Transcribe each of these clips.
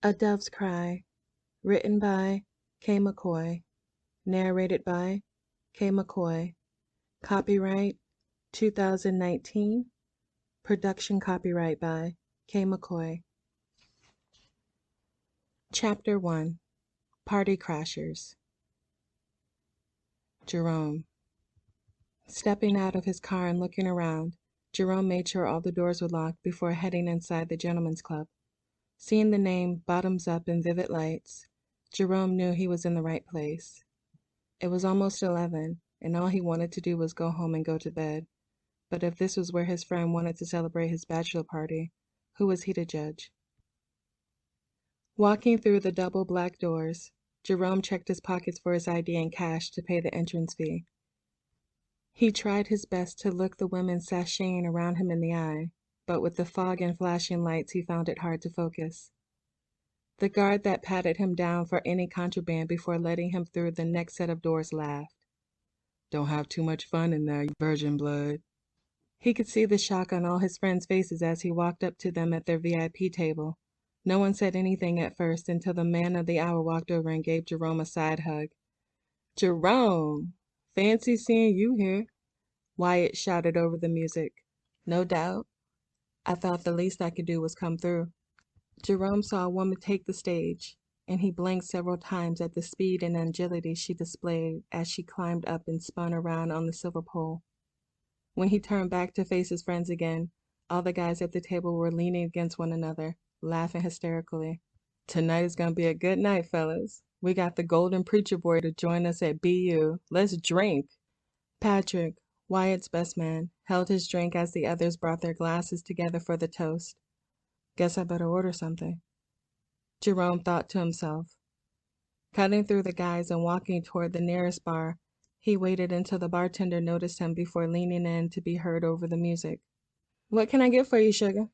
A Dove's Cry, written by K. McCoy, narrated by K. McCoy, copyright 2019, production copyright by K. McCoy. Chapter 1, Party Crashers. Jerome. Stepping out of his car and looking around, Jerome made sure all the doors were locked before heading inside the gentleman's club. Seeing the name Bottoms Up in vivid lights, Jerome knew he was in the right place. It was almost 11, and all he wanted to do was go home and go to bed. But if this was where his friend wanted to celebrate his bachelor party, who was he to judge? Walking through the double black doors, Jerome checked his pockets for his ID and cash to pay the entrance fee. He tried his best to look the women sashaying around him in the eye, but with the fog and flashing lights he found it hard to focus. The guard that patted him down for any contraband before letting him through the next set of doors laughed. "Don't have too much fun in there, virgin blood." He could see the shock on all his friends' faces as he walked up to them at their VIP table. No one said anything at first until the man of the hour walked over and gave Jerome a side hug. "Jerome! Fancy seeing you here," Wyatt shouted over the music. "No doubt. I thought the least I could do was come through." Jerome saw a woman take the stage, and he blinked several times at the speed and agility she displayed as she climbed up and spun around on the silver pole. When he turned back to face his friends again, all the guys at the table were leaning against one another, laughing hysterically. "Tonight is gonna be a good night, fellas. We got the golden preacher boy to join us at BU. Let's drink." Patrick, Wyatt's best man, held his drink as the others brought their glasses together for the toast. "Guess I better order something," Jerome thought to himself. Cutting through the guys and walking toward the nearest bar, he waited until the bartender noticed him before leaning in to be heard over the music. "What can I get for you, sugar?"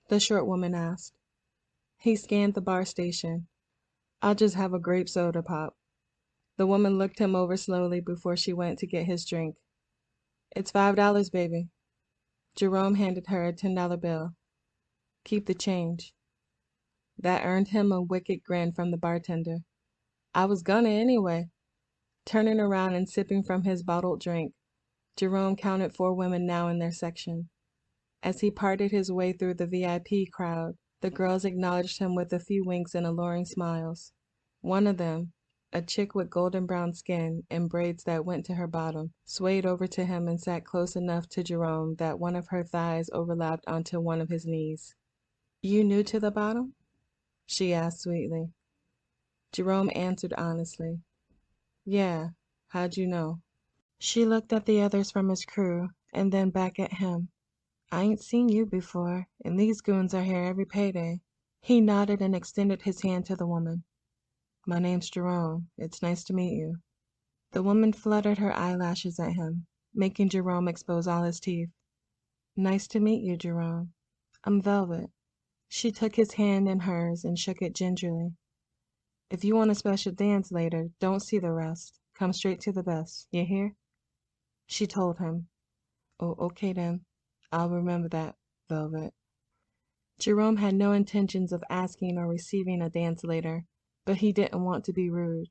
the short woman asked. He scanned the bar station. "I'll just have a grape soda pop." The woman looked him over slowly before she went to get his drink. "It's $5, baby." Jerome handed her a $10 bill. "Keep the change." That earned him a wicked grin from the bartender. "I was gonna anyway." Turning around and sipping from his bottled drink, Jerome counted 4 women now in their section. As he parted his way through the VIP crowd, the girls acknowledged him with a few winks and alluring smiles. One of them, a chick with golden brown skin and braids that went to her bottom, swayed over to him and sat close enough to Jerome that one of her thighs overlapped onto one of his knees. "You new to the bottom?" she asked sweetly. Jerome answered honestly. "Yeah, how'd you know?" She looked at the others from his crew and then back at him. "I ain't seen you before, and these goons are here every payday." He nodded and extended his hand to the woman. "My name's Jerome. It's nice to meet you." The woman fluttered her eyelashes at him, making Jerome expose all his teeth. "Nice to meet you, Jerome. I'm Velvet." She took his hand in hers and shook it gingerly. "If you want a special dance later, don't see the rest. Come straight to the best. You hear?" She told him. "Oh, okay then. I'll remember that, Velvet." Jerome had no intentions of asking or receiving a dance later, but he didn't want to be rude.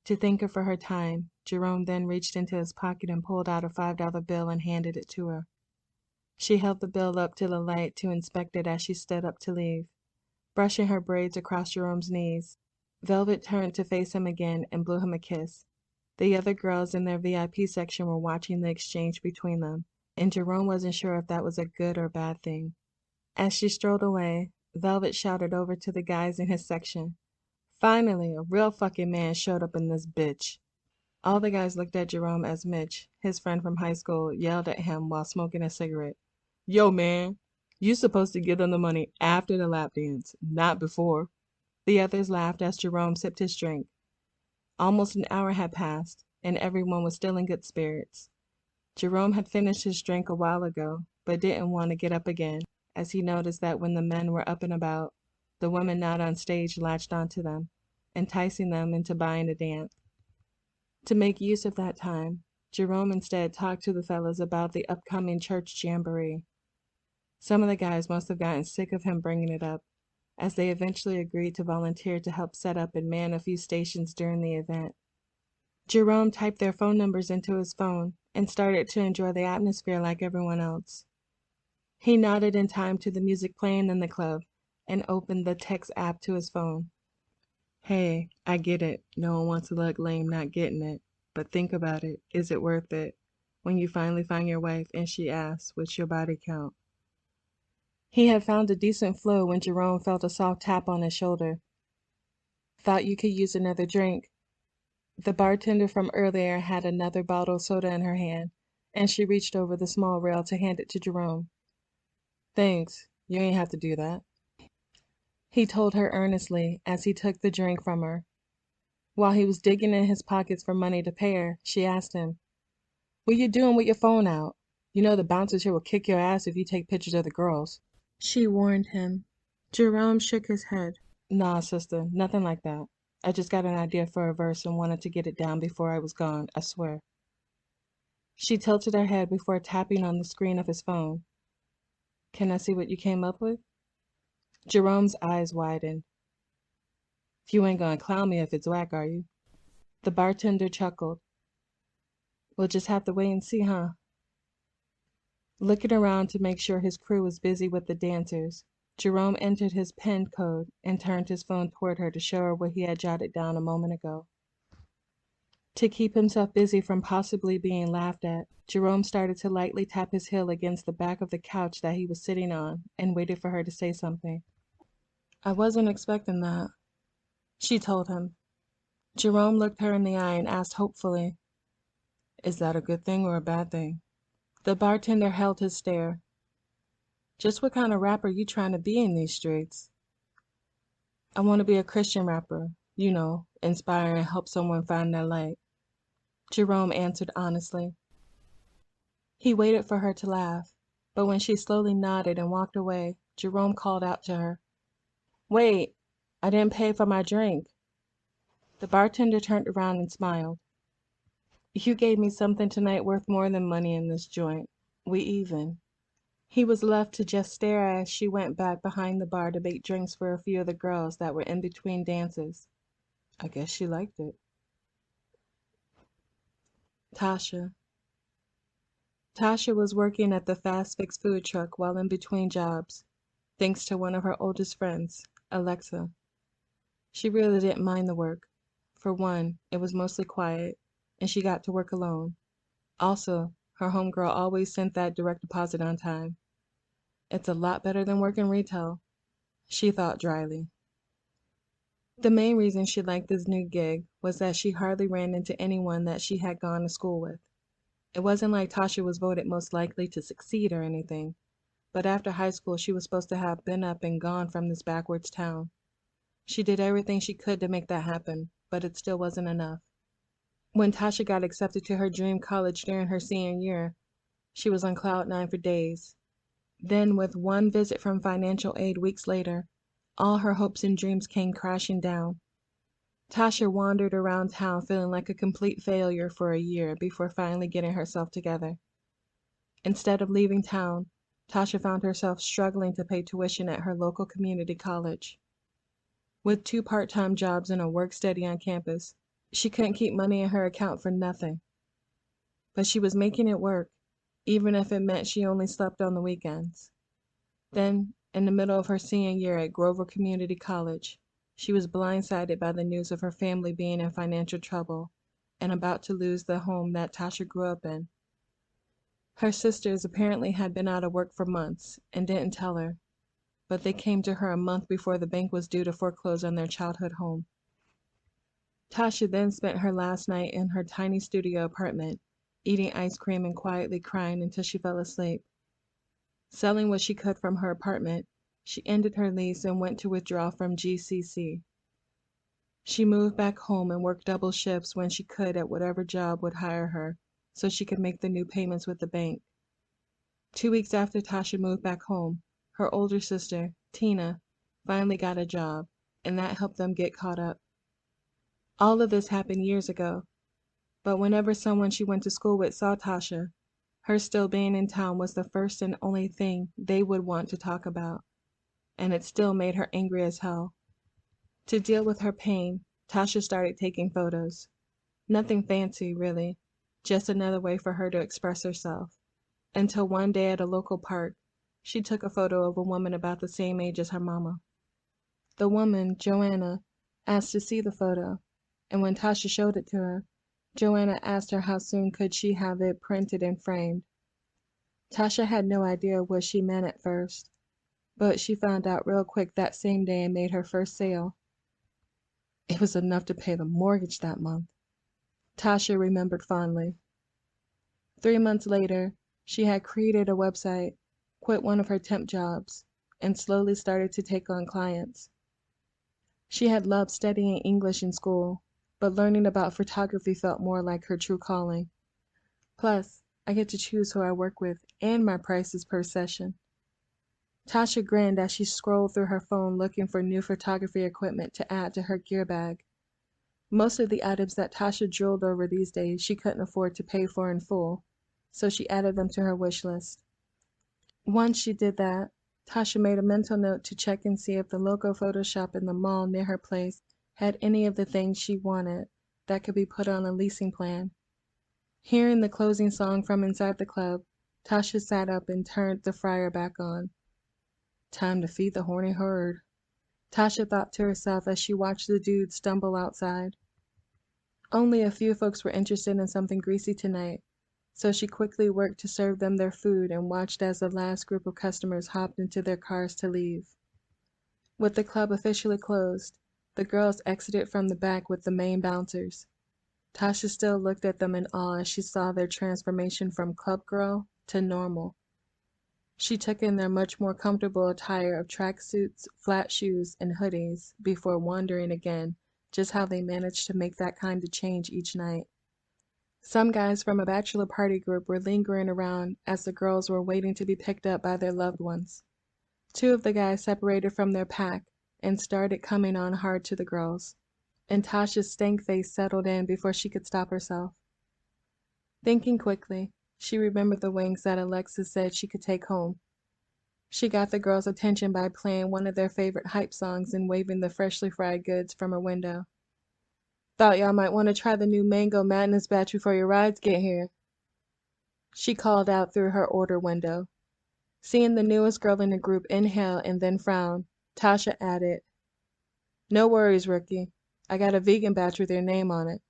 To thank her for her time, Jerome then reached into his pocket and pulled out a $5 bill and handed it to her. She held the bill up to the light to inspect it as she stood up to leave, brushing her braids across Jerome's knees. Velvet turned to face him again and blew him a kiss. The other girls in their VIP section were watching the exchange between them, and Jerome wasn't sure if that was a good or bad thing. As she strolled away, Velvet shouted over to the guys in his section, "Finally, a real fucking man showed up in this bitch." All the guys looked at Jerome as Mitch, his friend from high school, yelled at him while smoking a cigarette. "Yo, man, you supposed to give them the money after the lap dance, not before." The others laughed as Jerome sipped his drink. Almost an hour had passed, and everyone was still in good spirits. Jerome had finished his drink a while ago, but didn't want to get up again, as he noticed that when the men were up and about, the women not on stage latched onto them, enticing them into buying a dance. To make use of that time, Jerome instead talked to the fellas about the upcoming church jamboree. Some of the guys must have gotten sick of him bringing it up. as they eventually agreed to volunteer to help set up and man a few stations during the event. Jerome typed their phone numbers into his phone and started to enjoy the atmosphere like everyone else. He nodded in time to the music playing in the club and opened the text app to his phone. Hey, I get it. No one wants to look lame not getting it. But think about it. Is it worth it? When you finally find your wife and she asks, what's your body count? He had found a decent flow when Jerome felt a soft tap on his shoulder. Thought you could use another drink. The bartender from earlier had another bottle of soda in her hand, and she reached over the small rail to hand it to Jerome. Thanks. You ain't have to do that, he told her earnestly as he took the drink from her. While he was digging in his pockets for money to pay her, she asked him, what you doing with your phone out? You know the bouncers here will kick your ass if you take pictures of the girls. She warned him. Jerome shook his head. Nah, sister, nothing like that. I just got an idea for a verse and wanted to get it down before I was gone, I swear. She tilted her head before tapping on the screen of his phone. Can I see what you came up with? Jerome's eyes widened. You ain't gonna clown me if it's whack, are you? The bartender chuckled. We'll just have to wait and see, huh? Looking around to make sure his crew was busy with the dancers, Jerome entered his PIN code and turned his phone toward her to show her what he had jotted down a moment ago. To keep himself busy from possibly being laughed at, Jerome started to lightly tap his heel against the back of the couch that he was sitting on and waited for her to say something. I wasn't expecting that, she told him. Jerome looked her in the eye and asked hopefully, is that a good thing or a bad thing? The bartender held his stare. Just what kind of rapper you trying to be in these streets? I want to be a Christian rapper, you know, inspire and help someone find their light, Jerome answered honestly. He waited for her to laugh, but when she slowly nodded and walked away, Jerome called out to her, Wait, I didn't pay for my drink. The bartender turned around and smiled. You gave me something tonight worth more than money in this joint. We even. He was left to just stare as she went back behind the bar to make drinks for a few of the girls that were in between dances. I guess she liked it. Tasha. Tasha was working at the fast fix food truck while in between jobs, thanks to one of her oldest friends, Alexa. She really didn't mind the work. For one, it was mostly quiet, and she got to work alone. Also, her homegirl always sent that direct deposit on time. It's a lot better than working retail, she thought dryly. The main reason she liked this new gig was that she hardly ran into anyone that she had gone to school with. It wasn't like Tasha was voted most likely to succeed or anything, but after high school she was supposed to have been up and gone from this backwards town. She did everything she could to make that happen, but it still wasn't enough. When Tasha got accepted to her dream college during her senior year, she was on cloud nine for days. Then, with one visit from financial aid weeks later, all her hopes and dreams came crashing down. Tasha wandered around town feeling like a complete failure for a year before finally getting herself together. Instead of leaving town, Tasha found herself struggling to pay tuition at her local community college. With 2 part-time jobs and a work study on campus, she couldn't keep money in her account for nothing. But she was making it work, even if it meant she only slept on the weekends. Then, in the middle of her senior year at Grover Community College, she was blindsided by the news of her family being in financial trouble and about to lose the home that Tasha grew up in. Her sisters apparently had been out of work for months and didn't tell her, but they came to her a month before the bank was due to foreclose on their childhood home. Tasha then spent her last night in her tiny studio apartment, eating ice cream and quietly crying until she fell asleep. Selling what she could from her apartment, she ended her lease and went to withdraw from GCC. She moved back home and worked double shifts when she could at whatever job would hire her, so she could make the new payments with the bank. 2 weeks after Tasha moved back home, her older sister, Tina, finally got a job, and that helped them get caught up. All of this happened years ago, but whenever someone she went to school with saw Tasha, her still being in town was the first and only thing they would want to talk about. and it still made her angry as hell. To deal with her pain, Tasha started taking photos. Nothing fancy, really, just another way for her to express herself. Until one day at a local park, she took a photo of a woman about the same age as her mama. The woman, Joanna, asked to see the photo, and when Tasha showed it to her, Joanna asked her how soon could she have it printed and framed. Tasha had no idea what she meant at first, but she found out real quick that same day and made her first sale. It was enough to pay the mortgage that month, Tasha remembered fondly. 3 months later, she had created a website, quit one of her temp jobs, and slowly started to take on clients. She had loved studying English in school, but learning about photography felt more like her true calling. Plus, I get to choose who I work with and my prices per session. Tasha grinned as she scrolled through her phone looking for new photography equipment to add to her gear bag. Most of the items that Tasha drooled over these days she couldn't afford to pay for in full, so she added them to her wish list. Once she did that, Tasha made a mental note to check and see if the local photo shop in the mall near her place had any of the things she wanted that could be put on a leasing plan. Hearing the closing song from inside the club, Tasha sat up and turned the fryer back on. Time to feed the horny herd, Tasha thought to herself as she watched the dudes stumble outside. Only a few folks were interested in something greasy tonight, so she quickly worked to serve them their food and watched as the last group of customers hopped into their cars to leave. With the club officially closed, the girls exited from the back with the main bouncers. Tasha still looked at them in awe as she saw their transformation from club girl to normal. She took in their much more comfortable attire of tracksuits, flat shoes, and hoodies before wondering again just how they managed to make that kind of change each night. Some guys from a bachelor party group were lingering around as the girls were waiting to be picked up by their loved ones. Two of the guys separated from their pack and started coming on hard to the girls, and Tasha's stank face settled in before she could stop herself. Thinking quickly, she remembered the wings that Alexis said she could take home. She got the girls' attention by playing one of their favorite hype songs and waving the freshly fried goods from her window. "Thought y'all might want to try the new Mango Madness batch before your rides get here," she called out through her order window. Seeing the newest girl in the group inhale and then frown, Tasha added, "No worries, rookie. I got a vegan batch with your name on it."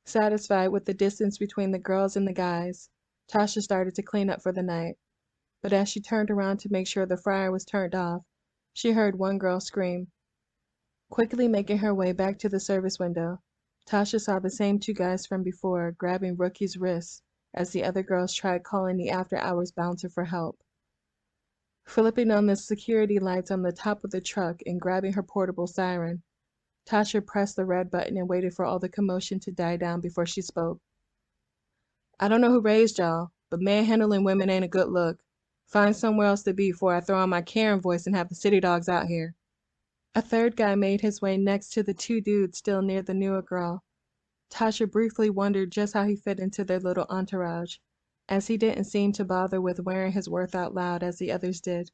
Satisfied with the distance between the girls and the guys, Tasha started to clean up for the night. But as she turned around to make sure the fryer was turned off, she heard one girl scream. Quickly making her way back to the service window, Tasha saw the same two guys from before grabbing Rookie's wrists as the other girls tried calling the after-hours bouncer for help. Flipping on the security lights on the top of the truck and grabbing her portable siren, Tasha pressed the red button and waited for all the commotion to die down before she spoke. "I don't know who raised y'all, but manhandling women ain't a good look. Find somewhere else to be before I throw on my Karen voice and have the city dogs out here." A third guy made his way next to the two dudes still near the newer girl. Tasha briefly wondered just how he fit into their little entourage, as he didn't seem to bother with wearing his worth out loud as the others did.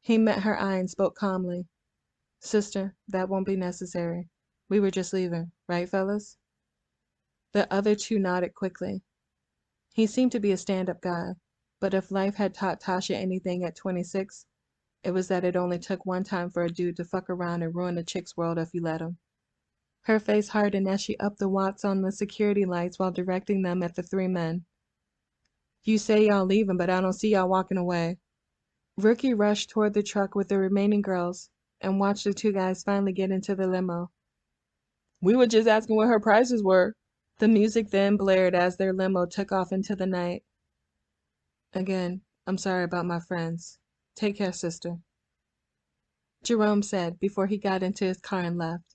He met her eye and spoke calmly. "Sister, that won't be necessary. We were just leaving, right, fellas?" The other two nodded quickly. He seemed to be a stand-up guy, but if life had taught Tasha anything at 26, it was that it only took one time for a dude to fuck around and ruin a chick's world if you let him. Her face hardened as she upped the watts on the security lights while directing them at the three men. "You say y'all leaving, but I don't see y'all walking away." Rookie rushed toward the truck with the remaining girls and watched the two guys finally get into the limo. "We were just asking what her prices were." The music then blared as their limo took off into the night. "Again, I'm sorry about my friends. Take care, sister," Jerome said before he got into his car and left.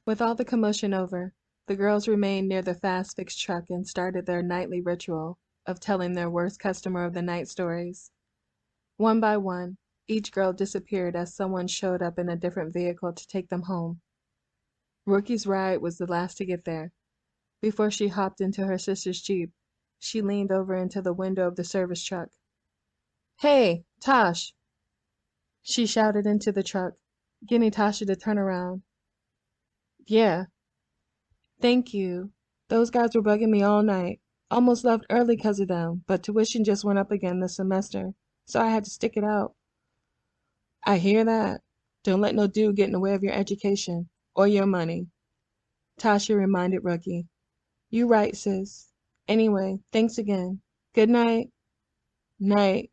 With all the commotion over, the girls remained near the fast-fixed truck and started their nightly ritual of telling their worst customer of the night stories. One by one, each girl disappeared as someone showed up in a different vehicle to take them home. Rookie's ride was the last to get there. Before she hopped into her sister's Jeep, she leaned over into the window of the service truck. "Hey, Tosh!" she shouted into the truck, getting Tasha to turn around. Yeah, thank you. Those guys were bugging me all night. Almost left early 'cause of them, but tuition just went up again this semester, so I had to stick it out. I hear that. Don't let no dude get in the way of your education or your money, Tasha reminded Rookie. You right, sis. Anyway, thanks again. Good night. Night.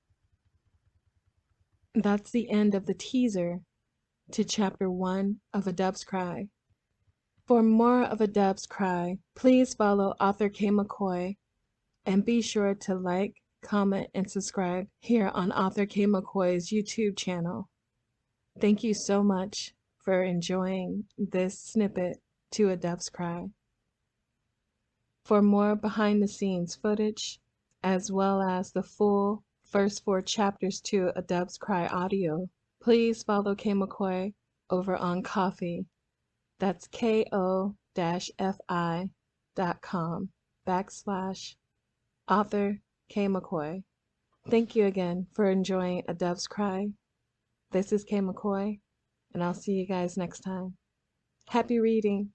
That's the end of the teaser to Chapter 1 of A Dove's Cry. For more of A Dove's Cry, please follow author K. McCoy and be sure to like, comment, and subscribe here on author K. McCoy's YouTube channel. Thank you so much for enjoying this snippet to A Dove's Cry. For more behind-the-scenes footage, as well as the full first 4 chapters to A Dove's Cry audio, please follow K. McCoy over on Ko-fi. That's ko-fi.com/author K. McCoy. Thank you again for enjoying A Dove's Cry. This is K. McCoy, and I'll see you guys next time. Happy reading!